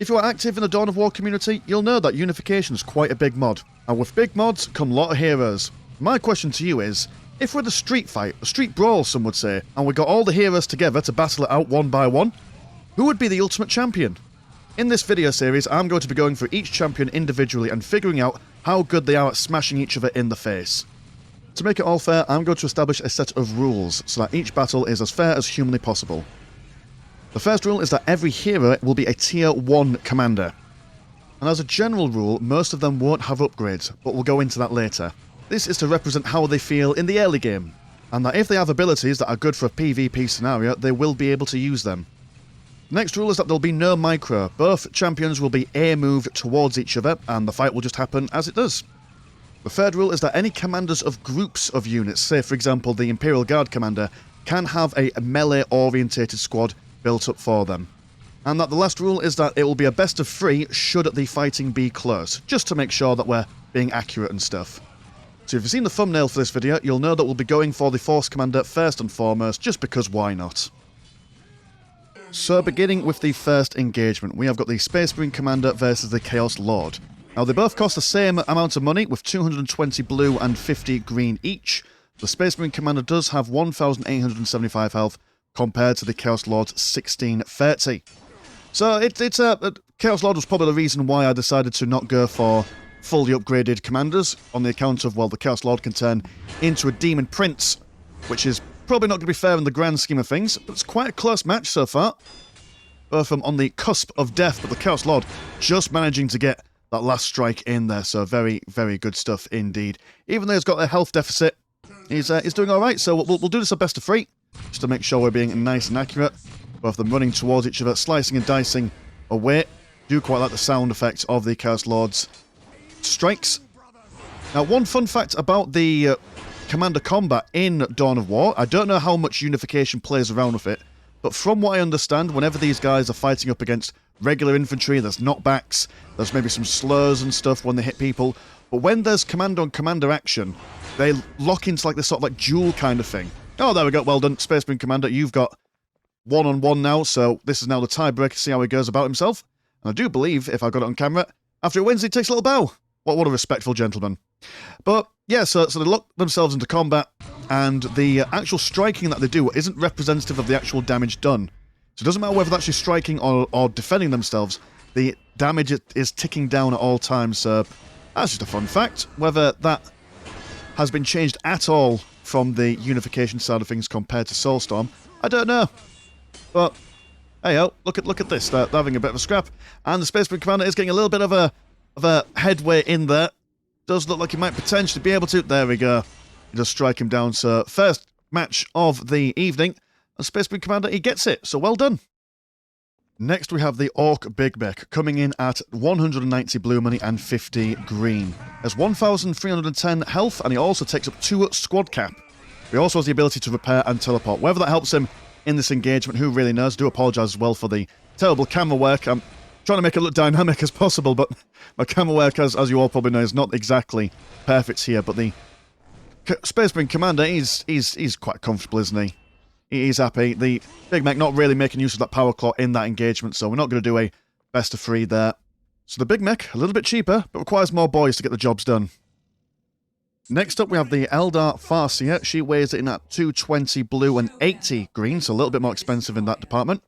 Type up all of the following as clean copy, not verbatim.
If you are active in the Dawn of War community, you'll know that Unification is quite a big mod, and with big mods come a lot of heroes. My question to you is, if we're in a street fight, a street brawl some would say, and we got all the heroes together to battle it out one by one, who would be the ultimate champion? In this video series, I'm going to be going through each champion individually and figuring out how good they are at smashing each other in the face. To make it all fair, I'm going to establish a set of rules so that each battle is as fair as humanly possible. The first rule is that every hero will be a tier 1 commander. And as a general rule, most of them won't have upgrades, but we'll go into that later. This is to represent how they feel in the early game, and that if they have abilities that are good for a PvP scenario, they will be able to use them. The next rule is that there'll be no micro. Both champions will be A-moved towards each other, and the fight will just happen as it does. The third rule is that any commanders of groups of units, say for example the Imperial Guard commander, can have a melee-orientated squad built up for them. And that the last rule is that it will be a best of 3 should the fighting be close, just to make sure that we're being accurate and stuff. So if you've seen the thumbnail for this video, you'll know that we'll be going for the Force Commander first and foremost, just because why not? So beginning with the first engagement, we have got the Space Marine Commander versus the Chaos Lord. Now they both cost the same amount of money, with 220 blue and 50 green each. The Space Marine Commander does have 1,875 health, compared to the Chaos Lord's 1630. So Chaos Lord was probably the reason why I decided to not go for fully upgraded commanders, on the account of, well, the Chaos Lord can turn into a Demon Prince, which is probably not going to be fair in the grand scheme of things, but it's quite a close match so far. Both of them on the cusp of death, but the Chaos Lord just managing to get that last strike in there, so very, very good stuff indeed. Even though he's got a health deficit, he's doing alright, so we'll do this a best of 3. Just to make sure we're being nice and accurate. Both of them running towards each other, slicing and dicing away. Do quite like the sound effect of the Chaos Lord's strikes. Now, one fun fact about the commander combat in Dawn of War, I don't know how much Unification plays around with it, but from what I understand, whenever these guys are fighting up against regular infantry, there's knockbacks, there's maybe some slurs and stuff when they hit people, but when there's commander-on-commander action, they lock into like this sort of like duel kind of thing. Oh, there we go. Well done, Space Marine Commander. You've got 1-on-1 now, so this is now the tiebreaker. See how he goes about himself. And I do believe, if I got it on camera, after he wins, he takes a little bow. What a respectful gentleman. But, yeah, so they lock themselves into combat, and the actual striking that they do isn't representative of the actual damage done. So it doesn't matter whether they're actually striking or defending themselves. The damage is ticking down at all times, so that's just a fun fact. Whether that has been changed at all from the Unification side of things compared to Soulstorm, I don't know. But, hey-oh, look at this. They're having a bit of a scrap. And the Space Marine Commander is getting a little bit of a headway in there. Does look like he might potentially be able to. There we go. He does strike him down. So, first match of the evening. And Space Marine Commander, he gets it. So, well done. Next, we have the Orc Big Mech, coming in at 190 blue money and 50 green. Has 1,310 health, and he also takes up 2 squad cap. He also has the ability to repair and teleport. Whether that helps him in this engagement, who really knows? I do apologise as well for the terrible camera work. I'm trying to make it look dynamic as possible, but my camera work, as you all probably know, is not exactly perfect here. But the Space Marine Commander, he's quite comfortable, isn't he? He's happy. The Big Mech not really making use of that power claw in that engagement, so we're not going to do a best of 3 there. So the Big Mech, a little bit cheaper, but requires more boys to get the jobs done. Next up, we have the Eldar Farseer. She weighs in at 220 blue and 80 green, so a little bit more expensive in that department.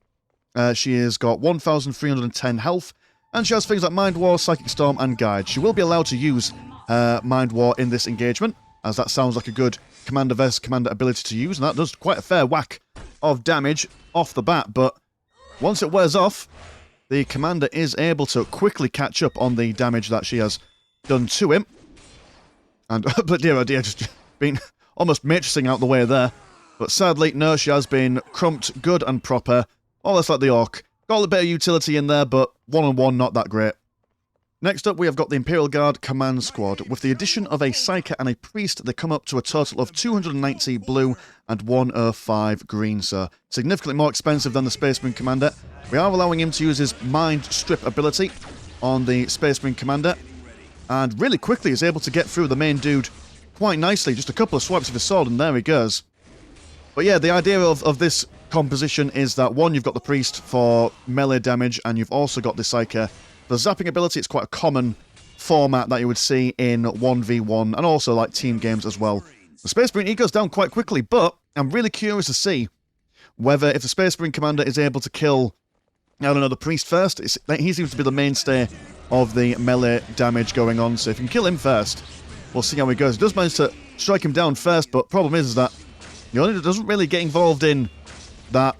She has got 1,310 health, and she has things like Mind War, Psychic Storm, and Guide. She will be allowed to use Mind War in this engagement, as that sounds like a good commander versus commander ability to use, and that does quite a fair whack of damage off the bat, but once it wears off, the commander is able to quickly catch up on the damage that she has done to him. And, but dear oh dear, just been almost matrixing out the way there. But sadly, no, she has been crumped good and proper. Oh, that's like the Orc. Got a little bit of utility in there, but 1-on-1, not that great. Next up, we have got the Imperial Guard Command Squad. With the addition of a Psyker and a Priest, they come up to a total of 290 blue and 105 green, so significantly more expensive than the Space Marine Commander. We are allowing him to use his Mind Strip ability on the Space Marine Commander, and really quickly is able to get through the main dude quite nicely. Just a couple of swipes of his sword, and there he goes. But yeah, the idea of this composition is that, one, you've got the Priest for melee damage, and you've also got the Psyker. The zapping ability, it's quite a common format that you would see in 1v1, and also like team games as well. The Space Marine, he goes down quite quickly, but I'm really curious to see whether if the Space Marine commander is able to kill, I don't know, the Priest first. He seems to be the mainstay of the melee damage going on, so if you can kill him first, we'll see how he goes. He does manage to strike him down first, but problem is that he doesn't really get involved in that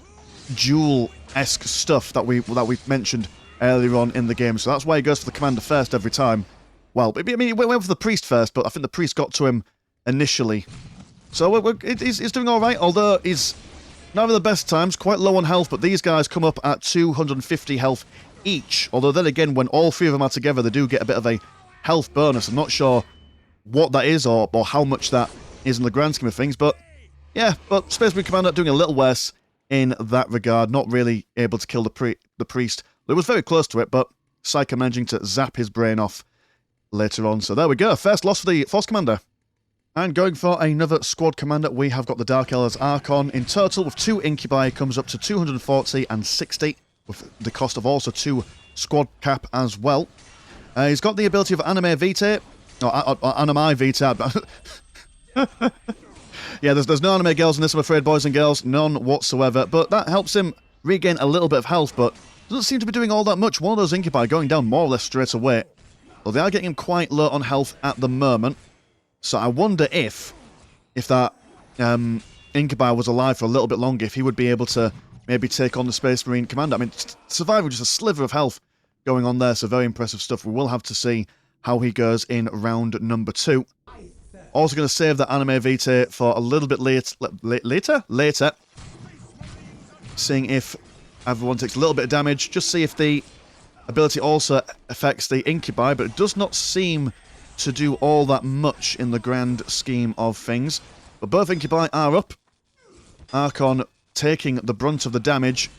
duel-esque stuff that we mentioned earlier on in the game, so that's why he goes for the commander first every time. Well, I mean, he went for the Priest first, but I think the Priest got to him initially. So he's doing alright, although he's not having the best times, quite low on health, but these guys come up at 250 health each, although then again, when all three of them are together, they do get a bit of a health bonus. I'm not sure what that is or how much that is in the grand scheme of things, but yeah, but Space Marine Commander doing a little worse in that regard, not really able to kill the Priest. It was very close to it, but Psyker managing to zap his brain off later on. So there we go, first loss for the Force Commander. And going for another squad commander, we have got the Dark Elders Archon. In total, with 2 Incubi, comes up to 240 and 60, with the cost of also 2 squad cap as well. He's got the ability of Anime Vitae, or Anime Vitae. Yeah, there's no anime girls in this, I'm afraid, boys and girls. None whatsoever. But that helps him regain a little bit of health, but doesn't seem to be doing all that much. One of those Incubi going down more or less straight away. Well, they are getting him quite low on health at the moment. So I wonder if that Incubi was alive for a little bit longer, if he would be able to maybe take on the Space Marine Commander. I mean, surviving just a sliver of health going on there, so very impressive stuff. We will have to see how he goes in round number 2. Also going to save the Anime Vitae for a little bit later. Seeing if everyone takes a little bit of damage. Just see if the ability also affects the Incubi, but it does not seem to do all that much in the grand scheme of things. But both Incubi are up. Archon taking the brunt of the damage.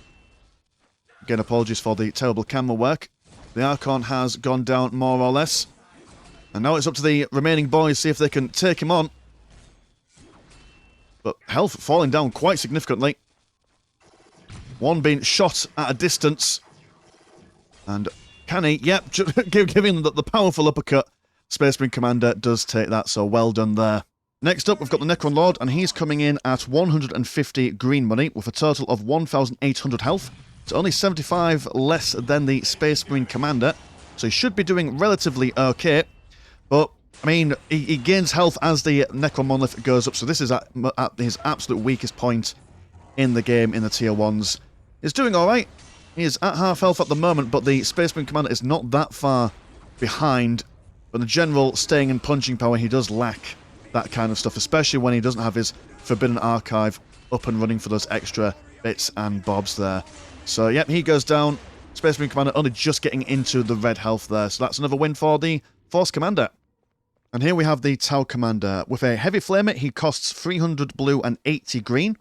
Again, apologies for the terrible camera work. The Archon has gone down more or less. And now it's up to the remaining boys to see if they can take him on. But health falling down quite significantly. One being shot at a distance. And can he? Yep, giving the powerful uppercut. Space Marine Commander does take that, so well done there. Next up, we've got the Necron Lord, and he's coming in at 150 green money with a total of 1,800 health. It's only 75 less than the Space Marine Commander, so he should be doing relatively okay. But, I mean, he gains health as the Necron Monolith goes up, so this is at his absolute weakest point in the game in the Tier 1s. He's doing alright. He is at half health at the moment, but the Space Marine Commander is not that far behind. But the general staying and punching power, he does lack that kind of stuff, especially when he doesn't have his Forbidden Archive up and running for those extra bits and bobs there. So, yep, he goes down. Space Marine Commander only just getting into the red health there. So that's another win for the Force Commander. And here we have the Tau Commander. With a Heavy Flamer, he costs 300 blue and 80 green.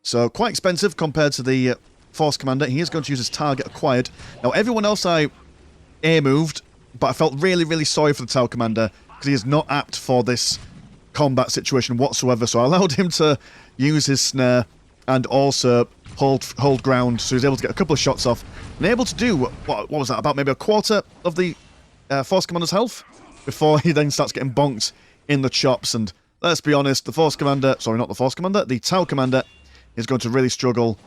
So quite expensive compared to the Force Commander. He is going to use his target acquired. Now, everyone else I air moved, but I felt really, really sorry for the Tau Commander because he is not apt for this combat situation whatsoever. So I allowed him to use his snare and also hold ground. So he was able to get a couple of shots off and able to do, what was that, about maybe a quarter of the Force Commander's health before he then starts getting bonked in the chops. And let's be honest, the Force Commander, sorry, not the Force Commander, the Tau Commander is going to really struggle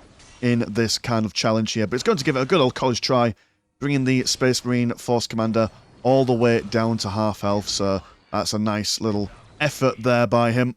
in this kind of challenge here. But it's going to give it a good old college try, bringing the Space Marine Force Commander all the way down to half health, so that's a nice little effort there by him.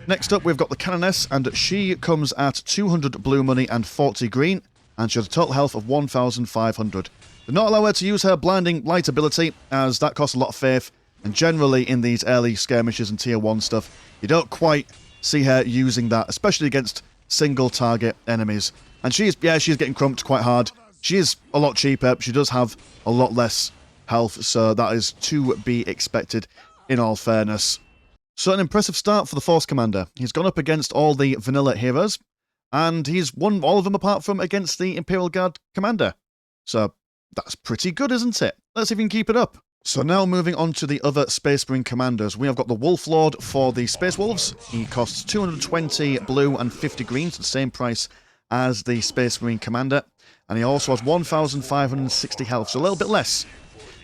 Next up, we've got the Canoness, and she comes at 200 blue money and 40 green, and she has a total health of 1,500. Do not allow her to use her Blinding Light ability, as that costs a lot of faith, and generally in these early skirmishes and Tier 1 stuff, you don't quite see her using that, especially against single target enemies. And she's getting crumped quite hard. She is a lot cheaper, she does have a lot less health, so that is to be expected in all fairness. So an impressive start for the Force Commander. He's gone up against all the vanilla heroes, and he's won all of them apart from against the Imperial Guard Commander. So that's pretty good, isn't it? Let's see if we can keep it up. So now moving on to the other Space Marine Commanders, we have got the Wolf Lord for the Space Wolves. He costs 220 blue and 50 green, so the same price as the Space Marine Commander, and he also has 1,560 health, so a little bit less.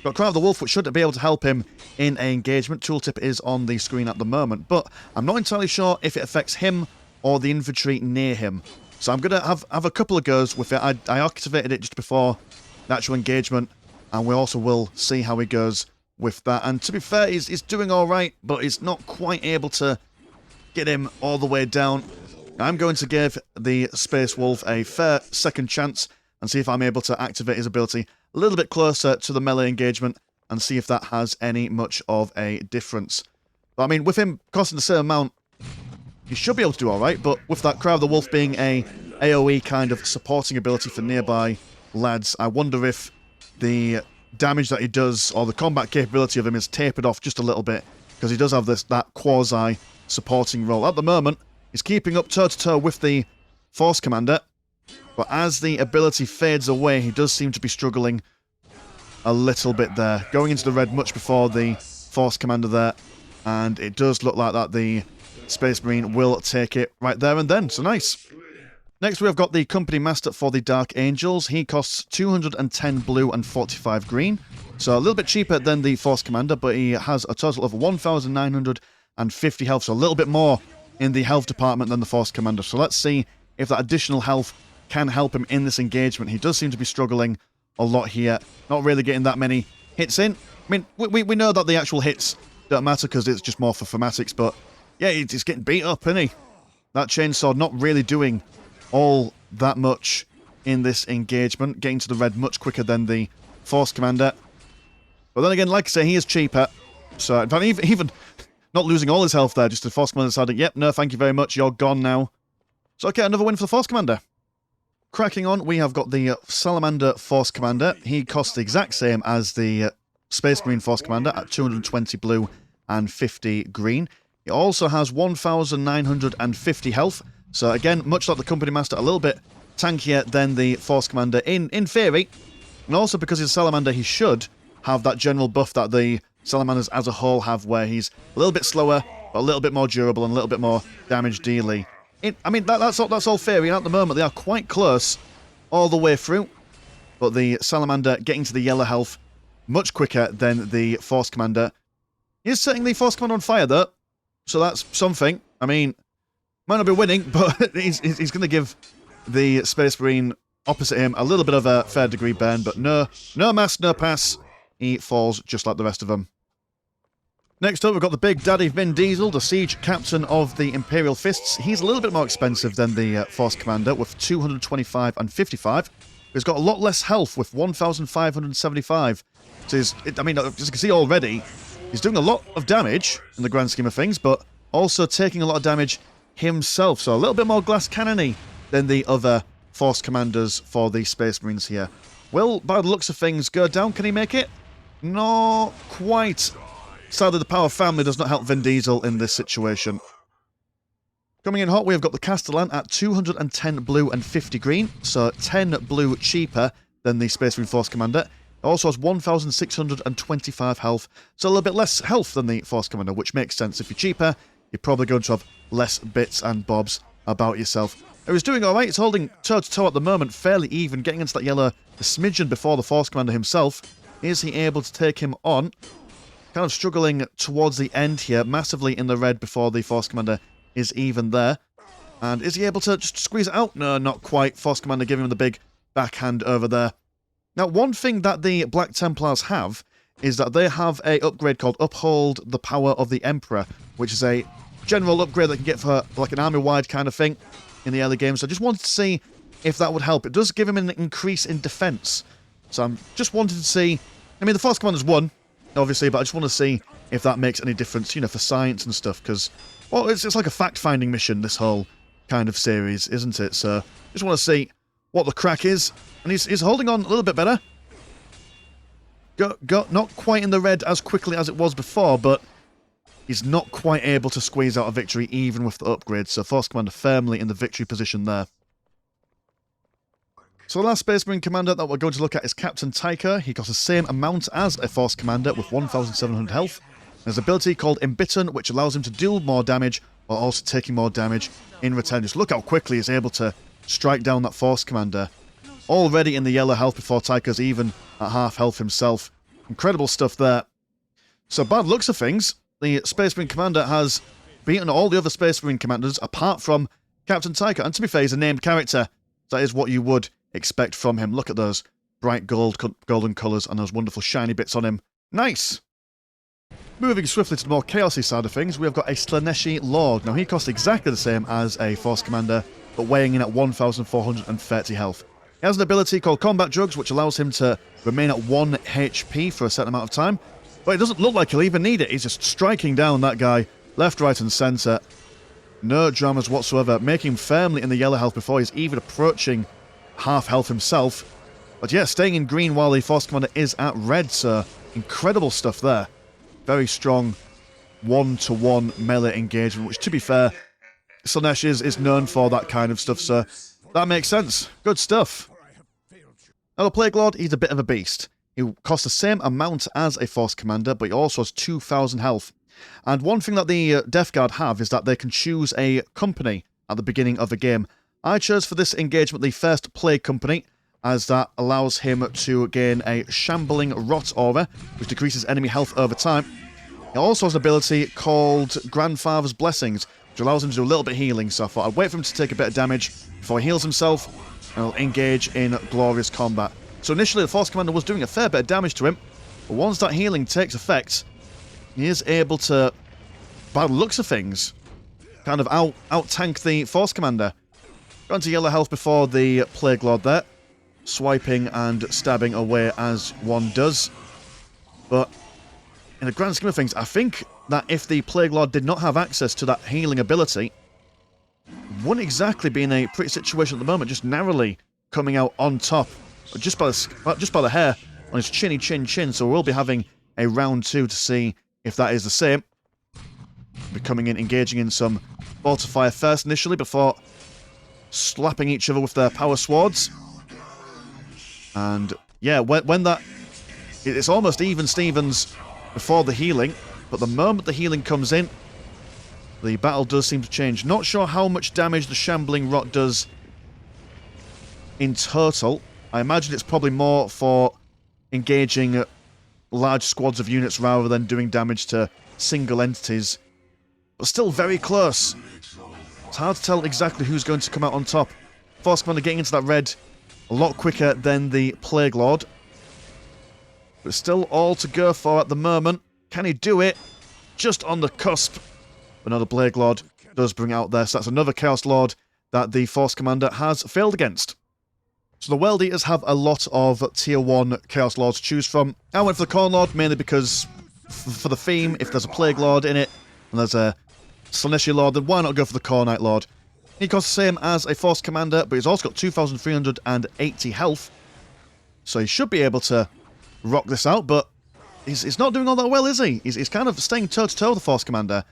Got Cry of the Wolf, which should be able to help him in an engagement. Tooltip is on the screen at the moment, but I'm not entirely sure if it affects him or the infantry near him. So I'm going to have a couple of goes with it. I activated it just before the actual engagement, and we also will see how he goes with that. And to be fair, he's doing all right, but he's not quite able to get him all the way down. I'm going to give the Space Wolf a fair second chance and see if I'm able to activate his ability a little bit closer to the melee engagement and see if that has any much of a difference. But I mean, with him costing the same amount, he should be able to do alright, but with that Cry of the Wolf being a AoE kind of supporting ability for nearby lads, I wonder if the damage that he does, or the combat capability of him, is tapered off just a little bit, because he does have that quasi-supporting role. At the moment, he's keeping up toe-to-toe with the Force Commander, but as the ability fades away, he does seem to be struggling a little bit there. Going into the red much before the Force Commander there, and it does look like that the Space Marine will take it right there and then, so nice. Next, we've got the Company Master for the Dark Angels. He costs 210 blue and 45 green, so a little bit cheaper than the Force Commander, but he has a total of 1,950 health, so a little bit more in the health department than the Force Commander. So let's see if that additional health can help him in this engagement. He does seem to be struggling a lot here, not really getting that many hits in. I mean, we know that the actual hits don't matter because it's just more for thematics, but yeah, he's getting beat up, isn't he? That chainsaw not really doing all that much in this engagement, getting to the red much quicker than the Force Commander. But then again, like I say, he is cheaper, so in fact, even not losing all his health there, just the Force Commander deciding, yep, no, thank you very much, you're gone now. So okay, another win for the Force Commander. Cracking on, we have got the Salamander Force Commander. He costs the exact same as the Space Marine Force Commander at 220 blue and 50 green. He also has 1,950 health. So again, much like the Company Master, a little bit tankier than the Force Commander in theory. And also because he's a Salamander, he should have that general buff that the Salamanders as a whole have, where he's a little bit slower, but a little bit more durable and a little bit more damage dealing. I mean, that's all theory, and at the moment they are quite close all the way through. But the Salamander getting to the yellow health much quicker than the Force Commander. He is setting the Force Commander on fire, though, so that's something. I mean, might not be winning, but he's going to give the Space Marine opposite him a little bit of a fair degree burn, but no mass, no pass. He falls just like the rest of them. Next up, we've got the Big Daddy Vin Diesel, the Siege Captain of the Imperial Fists. He's a little bit more expensive than the Force Commander with 225 and 55. He's got a lot less health with 1,575. So as you can see already, he's doing a lot of damage in the grand scheme of things, but also taking a lot of damage himself. So a little bit more glass cannon-y than the other Force Commanders for the Space Marines here. Will, by the looks of things, go down? Can he make it? Not quite. Sadly, the Power Family does not help Vin Diesel in this situation. Coming in hot, we have got the Castellan at 210 blue and 50 green, so 10 blue cheaper than the Space Marine Force Commander. It also has 1,625 health, so a little bit less health than the Force Commander, which makes sense. If you're cheaper, you're probably going to have less bits and bobs about yourself. It was doing alright, it's holding toe-to-toe at the moment, fairly even, getting into that yellow a smidgen before the Force Commander himself. Is he able to take him on? Kind of struggling towards the end here, massively in the red before the Force Commander is even there. And is he able to just squeeze it out? No, not quite. Force Commander giving him the big backhand over there. Now, one thing that the Black Templars have is that they have a upgrade called Uphold the Power of the Emperor, which is a general upgrade that you can get for like an army-wide kind of thing in the early game. So I just wanted to see if that would help. It does give him an increase in defense. So I'm just wanted to see... I mean, the Force Commander's won, obviously, but I just want to see if that makes any difference, you know, for science and stuff, because, well, it's like a fact-finding mission, this whole kind of series, isn't it? So, just want to see what the crack is, and he's holding on a little bit better. Got not quite in the red as quickly as it was before, but he's not quite able to squeeze out a victory, even with the upgrade, so Force Commander firmly in the victory position there. So the last Space Marine Commander that we're going to look at is Captain Tyker. He costs the same amount as a Force Commander with 1,700 health. There's an ability called Embitten, which allows him to deal more damage while also taking more damage in return. Just look how quickly he's able to strike down that Force Commander. Already in the yellow health before Taika's even at half health himself. Incredible stuff there. So bad looks of things, the Space Marine Commander has beaten all the other Space Marine Commanders apart from Captain Taika. And to be fair, he's a named character. That is what you would expect from him. Look at those bright golden colours and those wonderful shiny bits on him. Nice! Moving swiftly to the more chaosy side of things, we have got a Slaneshi Lord. Now he costs exactly the same as a Force Commander, but weighing in at 1,430 health. He has an ability called Combat Drugs, which allows him to remain at 1 HP for a certain amount of time. But it doesn't look like he'll even need it. He's just striking down that guy left, right and centre. No dramas whatsoever, making him firmly in the yellow health before he's even approaching half health himself. But yeah, staying in green while the Force Commander is at red, so incredible stuff there. Very strong one-to-one melee engagement, which to be fair, Slanesh is known for that kind of stuff, so that makes sense. Good stuff. Now the Plague Lord, he's a bit of a beast. He costs the same amount as a Force Commander, but he also has 2,000 health. And one thing that the Death Guard have is that they can choose a company at the beginning of the game. I chose for this engagement the first Plague Company, as that allows him to gain a Shambling Rot Aura, which decreases enemy health over time. He also has an ability called Grandfather's Blessings, which allows him to do a little bit of healing, so I thought I'd wait for him to take a bit of damage before he heals himself, and he'll engage in glorious combat. So initially the Force Commander was doing a fair bit of damage to him, but once that healing takes effect, he is able to, by the looks of things, kind of out-tank the Force Commander. Got into yellow health before the Plague Lord there, swiping and stabbing away as one does. But in the grand scheme of things, I think that if the Plague Lord did not have access to that healing ability, wouldn't exactly be in a pretty situation at the moment, just narrowly coming out on top, just by the hair on his chinny chin. So we'll be having a round 2 to see if that is the same. Be coming in, engaging in some Bolter Fire first initially, before slapping each other with their power swords. And yeah, when that, it's almost even Stevens before the healing, but the moment the healing comes in, the battle does seem to change. Not sure how much damage the Shambling Rot does in total. I imagine it's probably more for engaging large squads of units rather than doing damage to single entities. But still very close. It's hard to tell exactly who's going to come out on top. Force Commander getting into that red a lot quicker than the Plague Lord. But still all to go for at the moment. Can he do it? Just on the cusp. But another Plague Lord does bring out there. So that's another Chaos Lord that the Force Commander has failed against. So the World Eaters have a lot of Tier 1 Chaos Lords to choose from. I went for the Corn Lord mainly because, for the theme, if there's a Plague Lord in it, and there's a Slaneshi Lord, then why not go for the Corn Knight Lord? He costs the same as a Force Commander, but he's also got 2,380 health. So he should be able to rock this out, but he's not doing all that well, is he? He's kind of staying toe-to-toe with the Force Commander.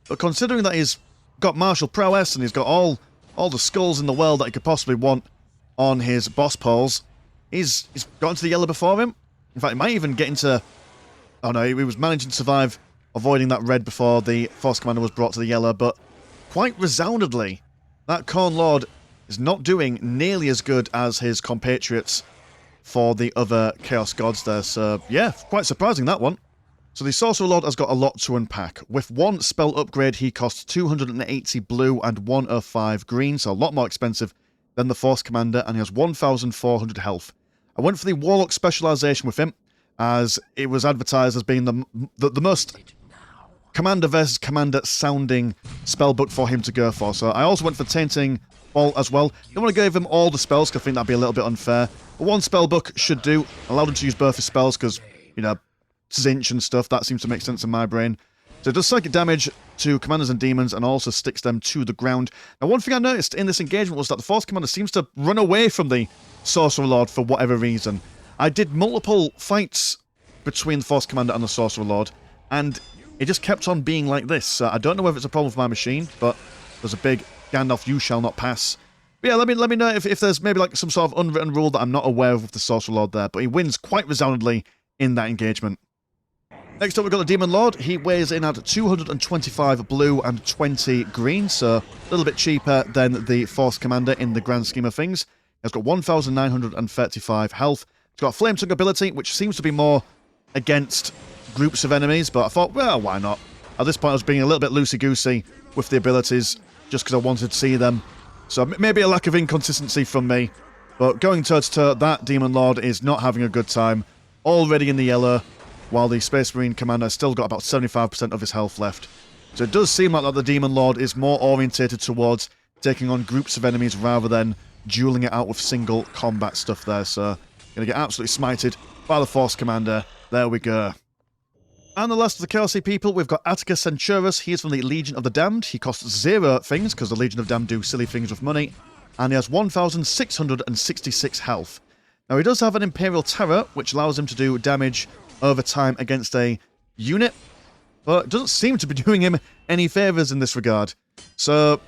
But considering that he's got martial prowess and he's got all the skulls in the world that he could possibly want on his boss poles, he's got into the yellow before him. In fact, he might even get into... Oh no, he was managing to survive, avoiding that red before the Force Commander was brought to the yellow, but quite resoundingly, that Corn Lord is not doing nearly as good as his compatriots for the other Chaos Gods there, so yeah, quite surprising that one. So the Sorcerer Lord has got a lot to unpack. With one spell upgrade, he costs 280 blue and 105 green, so a lot more expensive than the Force Commander, and he has 1,400 health. I went for the Warlock specialization with him, as it was advertised as being the most Commander versus Commander sounding spellbook for him to go for. So I also went for Tainting Ball as well. Don't want to give him all the spells, because I think that'd be a little bit unfair. But one spellbook should do. Allowed him to use both his spells, because, you know, Zinch and stuff, that seems to make sense in my brain. So it does psychic damage to commanders and demons and also sticks them to the ground. Now, one thing I noticed in this engagement was that the Force Commander seems to run away from the Sorcerer Lord for whatever reason. I did multiple fights between the Force Commander and the Sorcerer Lord, and it just kept on being like this. I don't know whether it's a problem with my machine, but there's a big Gandalf, you shall not pass. But yeah, let me know if there's maybe like some sort of unwritten rule that I'm not aware of with the Sorcerer Lord there, but he wins quite resoundingly in that engagement. Next up, we've got the Demon Lord. He weighs in at 225 blue and 20 green, so a little bit cheaper than the Force Commander in the grand scheme of things. He's got 1,935 health. He's got a Flame Tongue ability, which seems to be more against groups of enemies, but I thought, well, why not? At this point, I was being a little bit loosey-goosey with the abilities, just because I wanted to see them. So maybe a lack of inconsistency from me, but going toe-to-toe, that Demon Lord is not having a good time. Already in the yellow, while the Space Marine Commander still got about 75% of his health left. So it does seem like that the Demon Lord is more orientated towards taking on groups of enemies rather than dueling it out with single combat stuff there. So, gonna get absolutely smited by the Force Commander. There we go. And the last of the Chaosy people, we've got Atticus Centurus. He is from the Legion of the Damned. He costs 0 things, because the Legion of Damned do silly things with money. And he has 1,666 health. Now, he does have an Imperial Terror, which allows him to do damage over time against a unit, but it doesn't seem to be doing him any favours in this regard. So,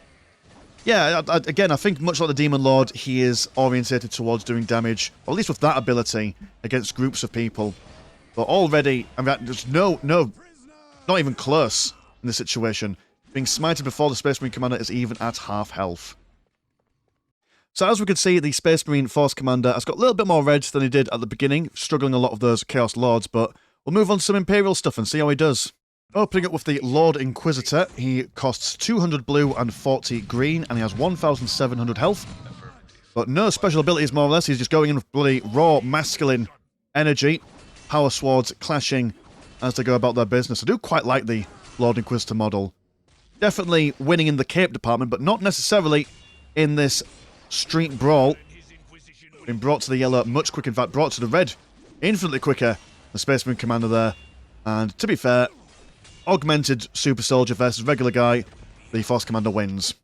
yeah, again, I think much like the Demon Lord, he is orientated towards doing damage, or at least with that ability, against groups of people. But already, I mean, there's no, not even close in this situation. Being smited before the Space Marine Commander is even at half health. So as we can see, the Space Marine Force Commander has got a little bit more reds than he did at the beginning, struggling a lot of those Chaos Lords, but we'll move on to some Imperial stuff and see how he does. Opening up with the Lord Inquisitor, he costs 200 blue and 40 green, and he has 1,700 health. But no special abilities, more or less. He's just going in with bloody raw, masculine energy, power swords clashing as they go about their business. I do quite like the Lord Inquisitor model. Definitely winning in the cape department, but not necessarily in this street brawl. Been brought to the yellow much quicker, in fact, brought to the red infinitely quicker. The Space Marine Commander there. And to be fair, augmented Super Soldier versus regular guy, the Force Commander wins.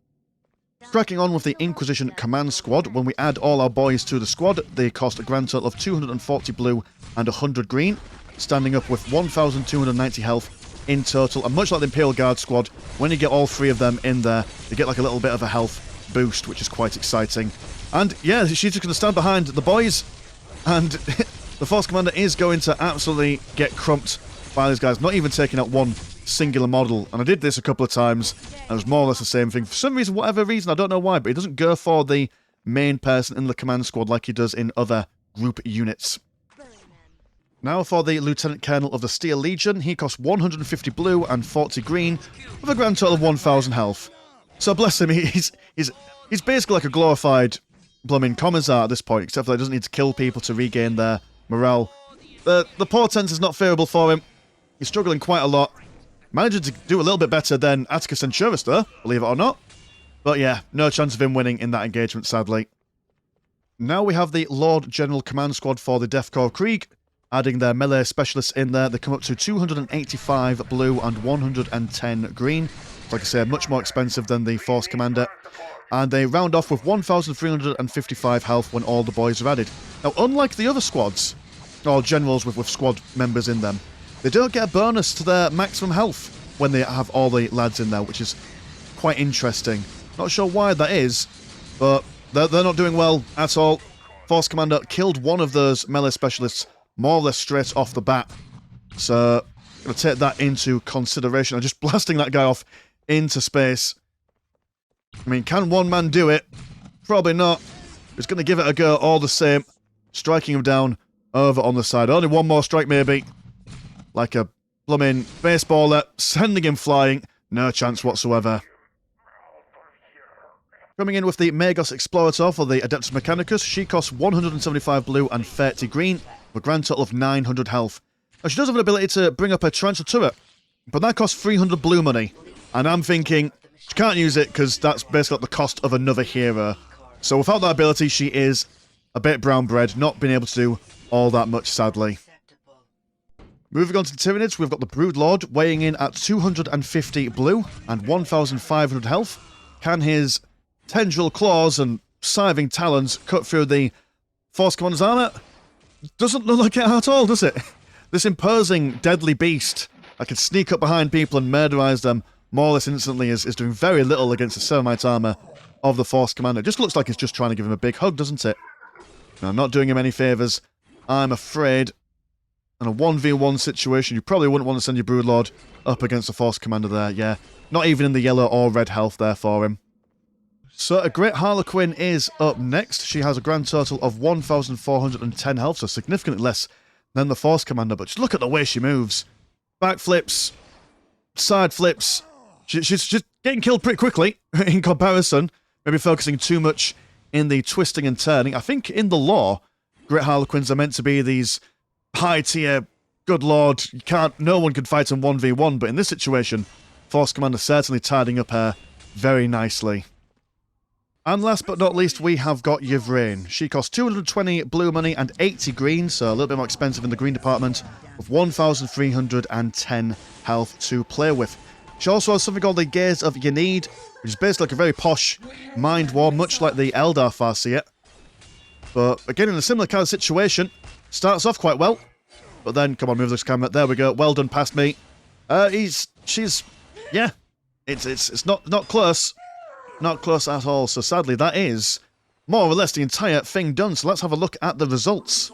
Cracking on with the Inquisition Command Squad, when we add all our boys to the squad, they cost a grand total of 240 blue and 100 green, standing up with 1,290 health in total. And much like the Imperial Guard squad, when you get all 3 of them in there, you get like a little bit of a health boost, which is quite exciting. And yeah, she's just going to stand behind the boys, and the Force Commander is going to absolutely get crumped by these guys, not even taking out one singular model. And I did this a couple of times, and it was more or less the same thing. For some reason, whatever reason, I don't know why, but he doesn't go for the main person in the command squad like he does in other group units. Now for the Lieutenant Colonel of the Steel Legion, he costs 150 blue and 40 green, with a grand total of 1,000 health. So bless him, he's basically like a glorified blooming commissar at this point, except that he doesn't need to kill people to regain their morale. The portent is not favourable for him. He's struggling quite a lot. Managing to do a little bit better than Atticus Centurus though, believe it or not. But yeah, no chance of him winning in that engagement, sadly. Now we have the Lord General Command Squad for the Deathcore Krieg. Adding their melee specialists in there, they come up to 285 blue and 110 green. Like I say, much more expensive than the Force Commander. And they round off with 1,355 health when all the boys are added. Now, unlike the other squads, or generals with squad members in them, they don't get a bonus to their maximum health when they have all the lads in there, which is quite interesting. Not sure why that is, but they're not doing well at all. Force Commander killed one of those melee specialists more or less straight off the bat. So, I'm going to take that into consideration. I'm just blasting that guy off into space. I mean, can one man do it? Probably not. He's going to give it a go all the same. Striking him down over on the side. Only one more strike, maybe. Like a blooming baseballer. Sending him flying. No chance whatsoever. Coming in with the Magos Explorator for the Adeptus Mechanicus. She costs 175 blue and 30 green. With a grand total of 900 health. Now, she does have an ability to bring up her Tarantula turret. But that costs 300 blue money. And I'm thinking, she can't use it because that's basically the cost of another hero. So without that ability, she is a bit brown bread, not being able to do all that much, sadly. Moving on to the Tyranids, we've got the Broodlord weighing in at 250 blue and 1,500 health. Can his tendril claws and scything talons cut through the Force Commander's armor? Doesn't look like it at all, does it? This imposing deadly beast that can sneak up behind people and murderize them more or less instantly is doing very little against the Ceramite armor of the Force Commander. It just looks like it's just trying to give him a big hug, doesn't it? No, not doing him any favours, I'm afraid. In a 1v1 situation, you probably wouldn't want to send your Broodlord up against a Force Commander there, yeah. Not even in the yellow or red health there for him. So a Great Harlequin is up next. She has a grand total of 1,410 health, so significantly less than the Force Commander, but just look at the way she moves. Backflips, side flips. She's just getting killed pretty quickly in comparison. Maybe focusing too much in the twisting and turning. I think in the lore, Great Harlequins are meant to be these high-tier, good lord, no one could fight in 1v1, but in this situation, Force Commander certainly tidying up her very nicely. And last but not least, we have got Yvraine. She costs 220 blue money and 80 green, so a little bit more expensive in the green department, with 1,310 health to play with. She also has something called the Gaze of Yanid, which is basically like a very posh Mind War, much like the Eldar Farseer. But again, in a similar kind of situation, starts off quite well, but then, come on, move this camera. There we go. Well done, past me. Yeah, it's not close, not close at all. So sadly, that is more or less the entire thing done. So let's have a look at the results.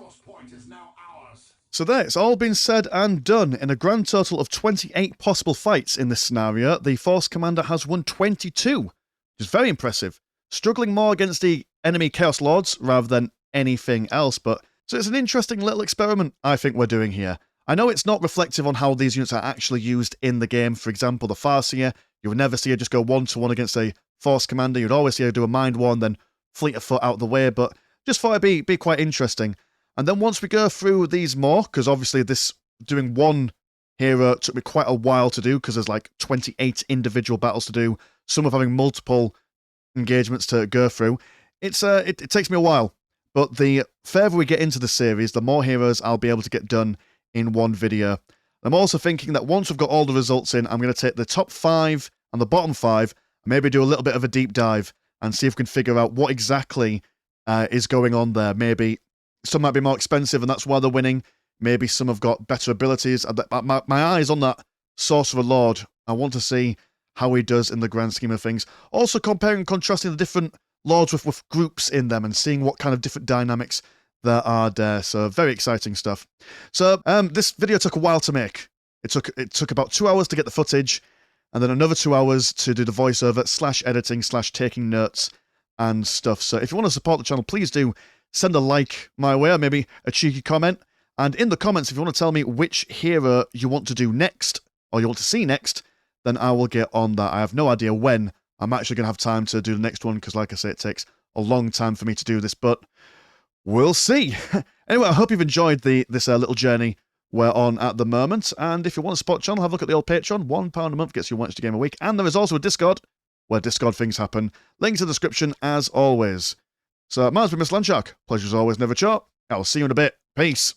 So there, it's all been said and done. In a grand total of 28 possible fights in this scenario, the Force Commander has won 22, which is very impressive. Struggling more against the enemy Chaos Lords rather than anything else, but so it's an interesting little experiment I think we're doing here. I know it's not reflective on how these units are actually used in the game. For example, the Farseer, you would never see her just go 1-to-1 against a Force Commander. You'd always see her do a Mind War and then fleet of foot out the way, but just thought it'd be quite interesting. And then once we go through these more, because obviously this doing one hero took me quite a while to do, because there's like 28 individual battles to do, some of having multiple engagements to go through. It takes me a while, but the further we get into the series, the more heroes I'll be able to get done in one video. I'm also thinking that once we've got all the results in, I'm going to take the top 5 and the bottom 5, and maybe do a little bit of a deep dive and see if we can figure out what exactly is going on there. Maybe some might be more expensive and that's why they're winning. Maybe some have got better abilities. My eye's on that Sorcerer Lord. I want to see how he does in the grand scheme of things. Also comparing and contrasting the different lords with groups in them and seeing what kind of different dynamics there are there. So very exciting stuff. So this video took a while to make. It took about 2 hours to get the footage, and then another 2 hours to do the voiceover / editing / taking notes and stuff. So if you want to support the channel, please do send a like my way, or maybe a cheeky comment. And in the comments, if you want to tell me which hero you want to do next, or you want to see next, then I will get on that. I have no idea when I'm actually going to have time to do the next one, because like I say, it takes a long time for me to do this, but we'll see. Anyway, I hope you've enjoyed this little journey we're on at the moment, and if you want to support the channel, have a look at the old Patreon. £1 a month gets you one extra game a week, and there is also a Discord, where Discord things happen. Links in the description, as always. So, mine's been Mr. Landshark. Pleasure as always, never chop. I will see you in a bit. Peace.